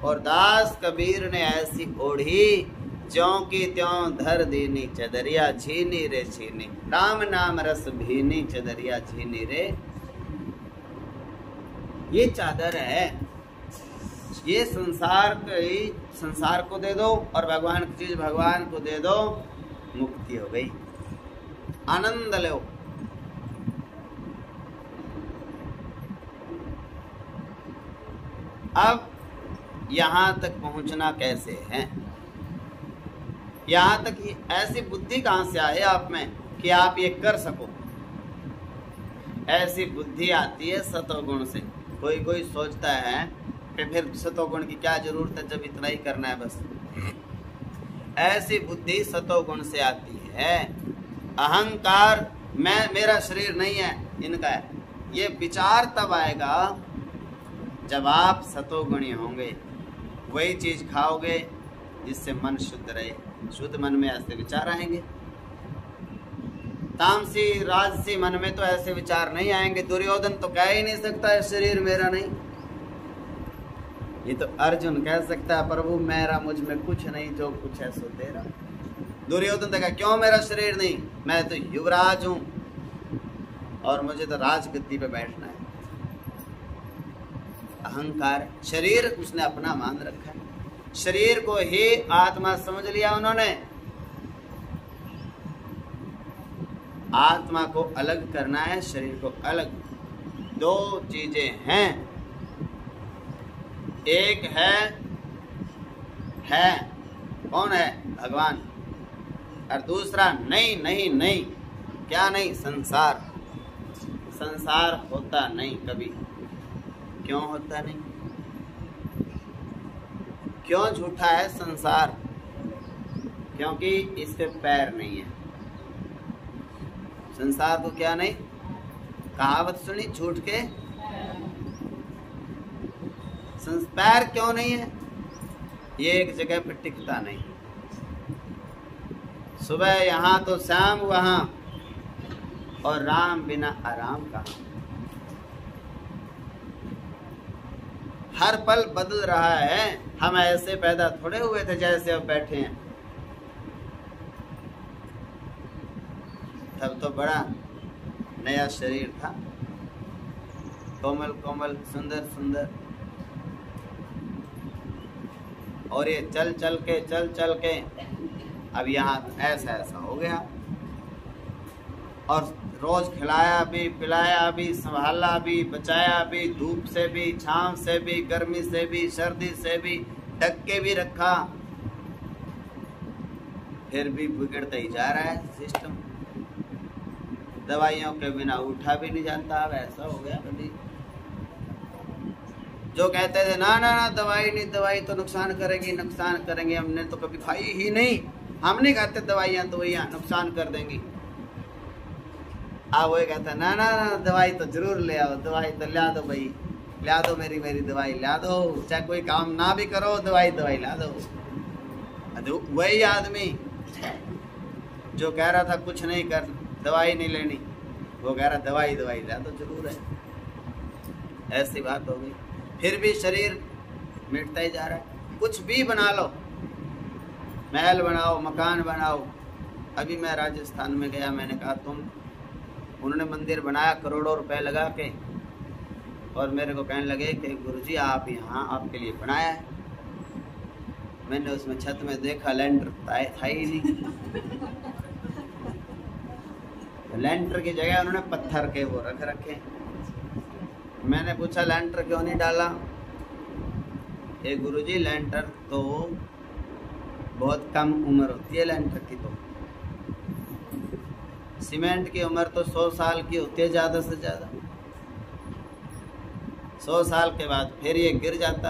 और दास कबीर ने ऐसी ओढ़ी, ज्यों की त्यों धर दीनी चदरिया छीनी रे छीनी, राम नाम रस भीनी चदरिया छीनी रे। ये चादर है, ये संसार को दे दो, और भगवान की चीज भगवान को दे दो, मुक्ति हो गई, आनंद लो। अब यहां तक पहुंचना कैसे है? यहां तक ऐसी बुद्धि कहां से आए आप में कि आप ये कर सको? ऐसी बुद्धि आती है सतोगुण से। कोई सोचता है कि फिर सतोगुण की क्या जरूरत है, जब इतना ही करना है बस। ऐसी बुद्धि सतोगुण से आती है। अहंकार, मेरा शरीर नहीं है, इनका है, ये विचार तब आएगा जब आप सतोगुणी होंगे। वही चीज खाओगे जिससे मन शुद्ध रहे, शुद्ध मन में ऐसे विचार आएंगे। तामसी राजसी मन में तो ऐसे विचार नहीं आएंगे। दुर्योधन तो कह ही नहीं सकता है शरीर मेरा नहीं, ये तो अर्जुन कह सकता है प्रभु मेरा मुझ में कुछ नहीं, जो कुछ है सो तेरा। दुर्योधन तो कहा क्यों मेरा शरीर नहीं, मैं तो युवराज हूं और मुझे तो राजगद्दी पे बैठना है। अहंकार, शरीर उसने अपना मान रखा है, शरीर को ही आत्मा समझ लिया उन्होंने। आत्मा को अलग करना है, शरीर को अलग। दो चीजें हैं, एक है कौन है? भगवान, और दूसरा नहीं। क्या नहीं? संसार। संसार होता नहीं कभी। क्यों होता नहीं? क्यों झूठा है संसार? क्योंकि इसके पैर नहीं है। संसार को क्या नहीं? कहावत सुनी झूठ के पैर क्यों नहीं है? ये एक जगह पर टिकता नहीं। सुबह यहाँ तो शाम वहाँ, और राम बिना आराम कहाँ। हर पल बदल रहा है। हम ऐसे पैदा थोड़े हुए थे जैसे अब बैठे हैं। तब तो बड़ा नया शरीर था, कोमल कोमल, सुंदर सुंदर, और ये चल चल के अब यहाँ ऐसा हो गया। और रोज खिलाया भी, पिलाया भी, संभाला भी, बचाया भी, धूप से भी, छांव से भी, गर्मी से भी, सर्दी से भी, ढक के भी रखा, फिर भी बिगड़ता ही जा रहा है सिस्टम। दवाइयों के बिना उठा भी नहीं जाता। अब ऐसा हो गया कभी जो कहते थे ना ना ना दवाई नहीं, दवाई तो नुकसान करेंगे, हमने तो कभी खाई ही नहीं, हम नहीं खाते दवाइयाँ, तो वही नुकसान कर देंगी। अब वही कहता ना ना ना दवाई तो जरूर ले आओ, दवाई तो ला दो भाई, ला दो मेरी दवाई ला दो, चाहे कोई काम ना भी करो दवाई ला दो। वही आदमी जो कह रहा था कुछ नहीं कर, दवाई नहीं लेनी, वो कह रहा दवाई ला दो जरूर है। ऐसी बात हो गई। फिर भी शरीर मिटता ही जा रहा है। कुछ भी बना लो, महल बनाओ, मकान बनाओ। अभी मैं राजस्थान में गया, मैंने कहा उन्होंने मंदिर बनाया करोड़ों रुपए लगा के, और मेरे को कहने लगे कि गुरुजी आप यहाँ आपके लिए बनाया है। मैंने उसमें छत में देखा, लेंटर था ही नहीं। लेंटर की जगह उन्होंने पत्थर के वो रख रखे। मैंने पूछा लेंटर क्यों नहीं डाला? ये गुरुजी लेंटर तो बहुत कम उम्र होती है लेंटर की, तो सीमेंट की उम्र तो 100 साल की होती है ज़्यादा से ज़्यादा। 100 साल के बाद फिर ये गिर जाता।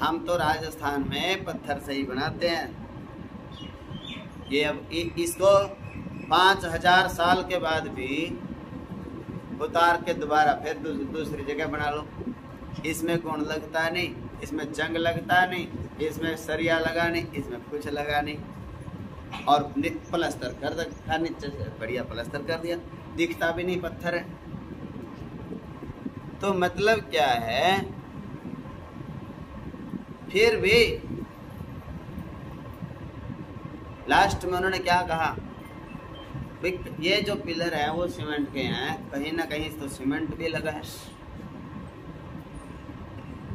हम तो राजस्थान में पत्थर से ही बनाते हैं। ये अब इसको 5000 साल के बाद भी उतार के दोबारा फिर दूसरी जगह बना लो। इसमें कोण लगता नहीं, इसमें जंग लगता नहीं, इसमें सरिया लगा नहीं, इसमें कुछ लगा नहीं, और प्लास्टर कर रखा, नीचे से बढ़िया प्लास्टर कर दिया, दिखता भी नहीं पत्थर है। तो मतलब क्या है, फिर भी लास्ट में उन्होंने क्या कहा, ये जो पिलर है वो सीमेंट के हैं, कहीं ना कहीं तो सीमेंट भी लगा है,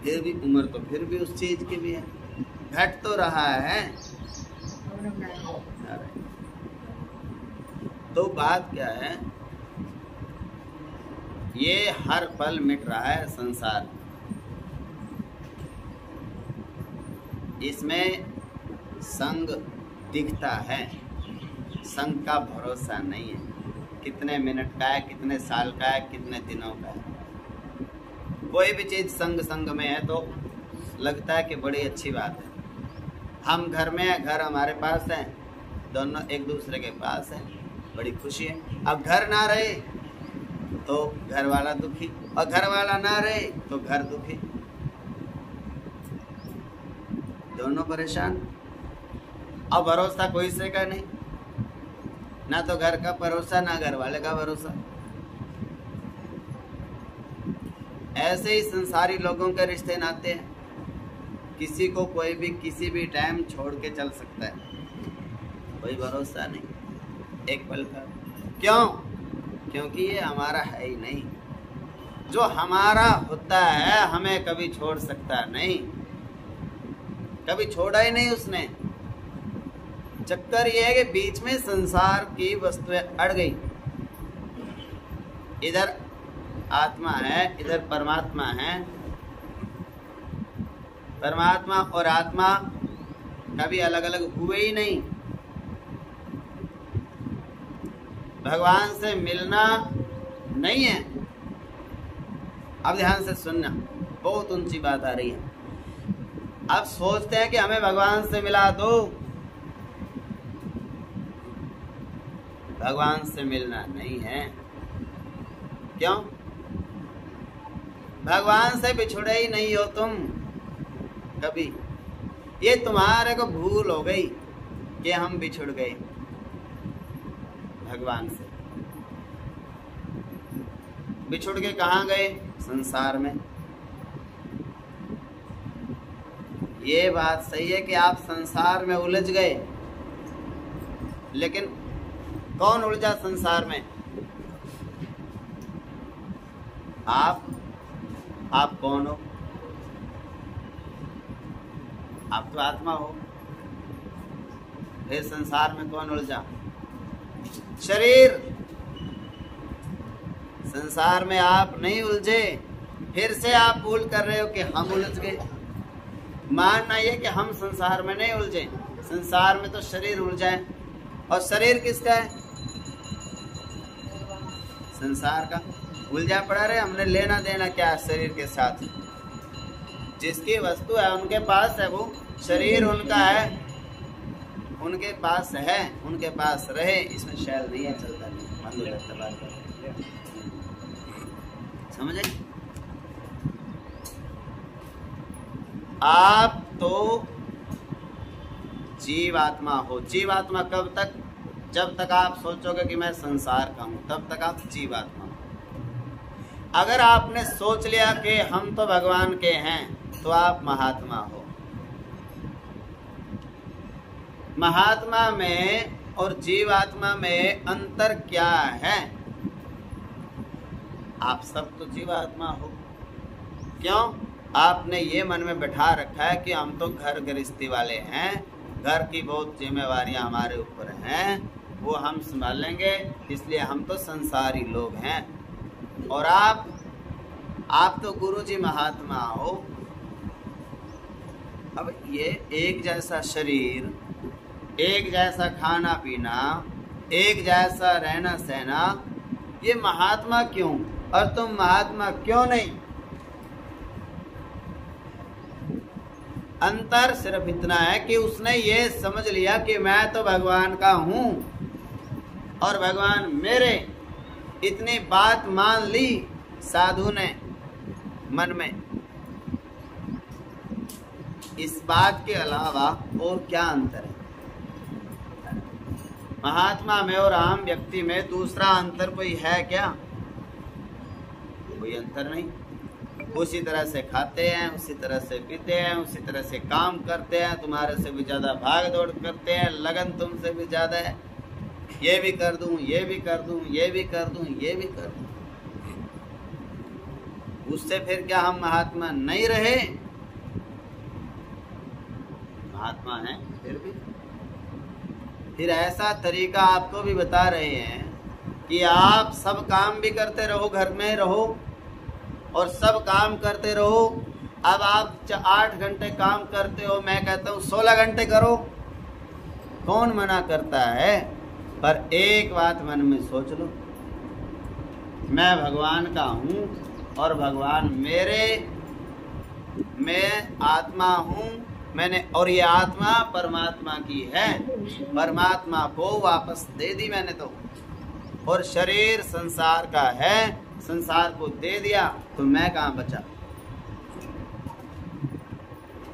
फिर भी उम्र तो फिर भी उस चीज की भी है, घट तो रहा है। तो बात क्या है, ये हर पल मिट रहा है संसार, इसमें संग दिखता है, संग का भरोसा नहीं है, कितने मिनट का है, कितने साल का है, कितने दिनों का है। कोई भी चीज संग संग में है तो लगता है कि बड़ी अच्छी बात है। हम घर में हैं, घर हमारे पास है, दोनों एक दूसरे के पास है, बड़ी खुशी है। अब घर ना रहे तो घर वाला दुखी, और घर वाला ना रहे तो घर दुखी, दोनों परेशान। अब भरोसा कोई से का नहीं, ना तो घर का भरोसा ना घर वाले का भरोसा। ऐसे ही संसारी लोगों के रिश्ते नाते हैं, किसी को कोई भी किसी भी टाइम छोड़ के चल सकता है, कोई भरोसा नहीं एक पल का। क्यों? क्योंकि ये हमारा है ही नहीं। जो हमारा होता है हमें कभी छोड़ सकता नहीं, कभी छोड़ा ही नहीं उसने। चक्कर ये है कि बीच में संसार की वस्तुएं अड़ गई, इधर आत्मा है, इधर परमात्मा है। परमात्मा और आत्मा कभी अलग अलग हुए ही नहीं। भगवान से मिलना नहीं है। अब ध्यान से सुनना, बहुत ऊंची बात आ रही है। अब सोचते हैं कि हमें भगवान से मिला दो, भगवान से मिलना नहीं है। क्यों? भगवान से बिछुड़े ही नहीं हो तुम कभी। ये तुम्हारे को भूल हो गई कि हम बिछुड़ गए भगवान से। बिछुड़ के कहाँ गए? संसार में। ये बात सही है कि आप संसार में उलझ गए, लेकिन कौन उलझा संसार में? आप कौन हो? आप तो आत्मा हो। फिर संसार में कौन उलझा? शरीर। संसार में आप नहीं उलझे, फिर से आप भूल कर रहे हो कि हम उलझ गए। मानना ये कि हम संसार में नहीं उलझे, संसार में तो शरीर उलझा है। और शरीर किसका है? संसार का। उलझा पड़ा रहे, हमने लेना देना क्या है शरीर के साथ? जिसकी वस्तु है उनके पास है, वो शरीर उनका है, उनके पास है, उनके पास रहे, इसमें शैल नहीं है, चलता नहीं, बंद हो जाता बात। समझे? आप तो जीवात्मा हो। जीवात्मा कब तक? जब तक आप सोचोगे कि मैं संसार का हूं, तब तक आप जीवात्मा हो। अगर आपने सोच लिया कि हम तो भगवान के हैं, तो आप महात्मा हो। महात्मा में और जीवात्मा में अंतर क्या है? आप सब तो जीवात्मा हो। क्यों? आपने ये मन में बैठा रखा है कि हम तो घर गृहस्थी वाले हैं, घर की बहुत जिम्मेवारियां हमारे ऊपर हैं, वो हम संभालेंगे, इसलिए हम तो संसारी लोग हैं। और आप तो गुरुजी महात्मा हो। अब ये एक जैसा शरीर, एक जैसा खाना पीना, एक जैसा रहना सहना, ये महात्मा क्यों और तुम महात्मा क्यों नहीं? अंतर सिर्फ इतना है कि उसने ये समझ लिया कि मैं तो भगवान का हूं और भगवान मेरे। इतनी बात मान ली साधु ने मन में। इस बात के अलावा और क्या अंतर है? महात्मा में और आम व्यक्ति में दूसरा अंतर कोई है क्या? कोई अंतर नहीं। उसी तरह से खाते हैं, उसी तरह से पीते हैं, उसी तरह से काम करते हैं, तुम्हारे से भी ज्यादा भाग दौड़ करते हैं, लगन तुमसे भी ज्यादा है, ये भी कर दूं, ये भी कर दूं, ये भी कर दूं, ये भी कर दूं। उससे फिर क्या हम महात्मा नहीं रहे? महात्मा हैं फिर भी। फिर ऐसा तरीका आपको भी बता रहे हैं कि आप सब काम भी करते रहो, घर में रहो और सब काम करते रहो। अब आप 8 घंटे काम करते हो, मैं कहता हूँ 16 घंटे करो, कौन मना करता है? पर एक बात मन में सोच लो, मैं भगवान का हूँ और भगवान मेरे, मैं आत्मा हूँ मैंने, और ये आत्मा परमात्मा की है। परमात्मा को वापस दे दी मैंने तो, और शरीर संसार का है, संसार को दे दिया, तो मैं कहाँ बचा?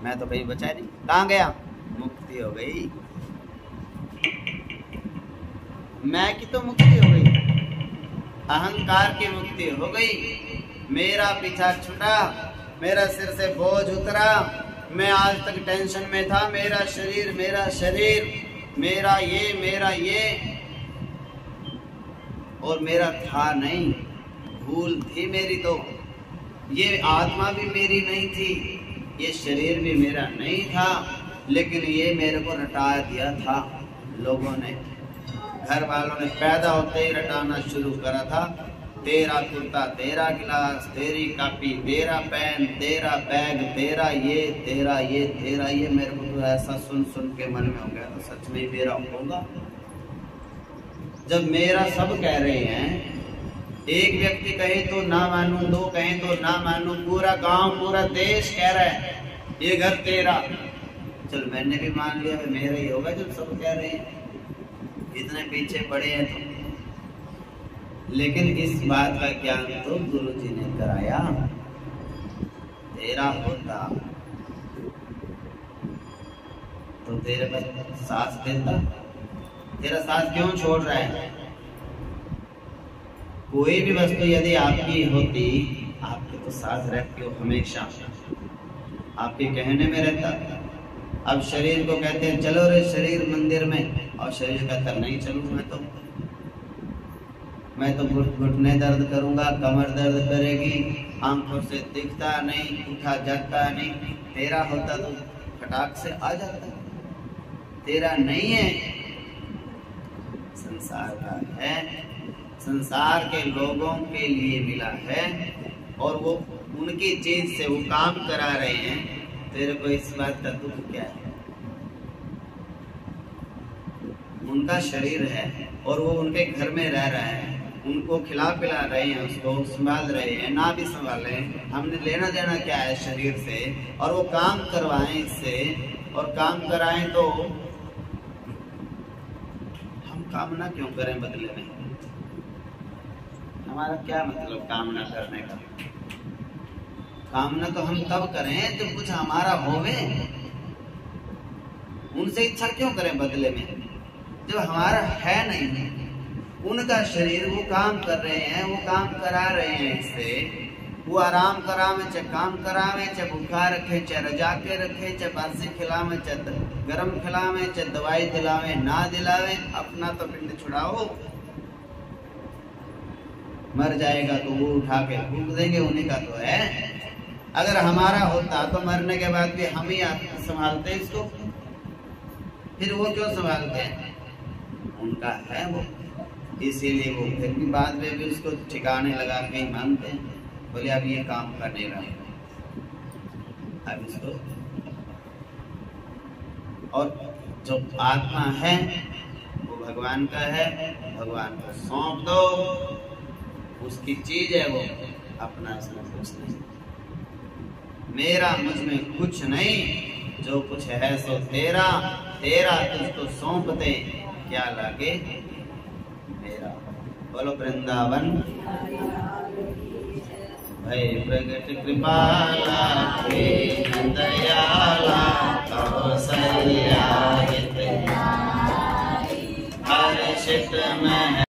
मैं तो कहीं बचा नहीं। कहाँ गया? मुक्ति हो गई। मैं की तो मुक्ति हो गई, अहंकार की मुक्ति हो गई। मेरा पीछा छूटा, मेरा सिर से बोझ उतरा। मैं आज तक टेंशन में था, मेरा शरीर, मेरा शरीर, मेरा ये, और मेरा था नहीं, भूल थी मेरी। तो ये आत्मा भी मेरी नहीं थी, ये शरीर भी मेरा नहीं था, लेकिन ये मेरे को रटा दिया था लोगों ने, घर वालों ने पैदा होते ही रटाना शुरू करा था। तेरा कुर्ता, तेरा गिलास, तेरी कॉपी, तेरा पेन, तेरा बैग, तेरा ये, तेरा ये, तेरा ये। मेरे को तो ऐसा सुन सुन के मन में हो गया, तो सच में मेरा होगा। जब मेरा सब कह रहे हैं, एक व्यक्ति कहे तो ना मानू, दो कहे तो ना मानू, पूरा गांव, पूरा देश कह रहा है ये घर तेरा, चल मैंने भी मान लिया मेरा ही होगा। जब सब कह रहे हैं, इतने पीछे पड़े हैं तो। लेकिन इस बात का ज्ञान तो गुरु जी ने कराया। तेरा होता तो तेरे पर सांस देता, तेरा सांस क्यों छोड़ रहा है? कोई भी वस्तु यदि आपकी होती, आपके तो सांस रहती हो हमेशा, आपके कहने में रहता। अब शरीर को कहते हैं चलो रे शरीर मंदिर में, और शरीर कहता नहीं चलूँ मैं तो घुटने दर्द करूंगा, कमर दर्द करेगी, आंखों से दिखता नहीं, उठा जाता नहीं। तेरा होता तो फटाक से आ जाता, तेरा नहीं है, संसार का है, संसार के लोगों के लिए मिला है, और वो उनकी चीज से वो काम करा रहे हैं। तेरे को इस बात का दुख क्या है? उनका शरीर है और वो उनके घर में रह रहा है, उनको खिला पिला रहे हैं, उसको संभाल रहे हैं, ना भी संभाले, हमने लेना देना क्या है शरीर से? और वो काम करवाएं इससे, और काम कराएं तो हम कामना क्यों करें बदले में? हमारा क्या मतलब कामना करने का? कामना तो हम तब करें जब कुछ हमारा होवे। उनसे इच्छा क्यों करें बदले में जब हमारा है नहीं? उनका शरीर वो काम कर रहे हैं, वो काम करा रहे हैं इससे, वो आराम करावे चाहे काम करावे, चाहे भूखा रखे चाहे रजा के रखे, चाहे बासी खिलावे चाहे गरम खिलावे, चाहे दवाई दिलावे ना दिलावे, अपना तो पिंड छुड़ाओ। मर जाएगा तो वो उठा के फूंक देंगे, उन्हीं का तो है। अगर हमारा होता तो मरने के बाद भी हम ही संभालते इसको, फिर वो क्यों संभालते हैं? उनका है वो, इसीलिए वो फिर भी बाद में भी उसको ठिकाने लगा के ही मानते हैं। बोले अब ये काम करने लगा, अब इसको। और जो आत्मा है वो भगवान का है, भगवान को सौंप दो, उसकी चीज है वो, अपना इसमें कुछ नहीं। मेरा मुझ में कुछ नहीं, जो कुछ है सो तेरा, तेरा तुझको सौंप दे, क्या लागे मेरा। बोलो वृंदावन भय प्रगट कृपाला, दयाला कौसल्या हित हर्षित में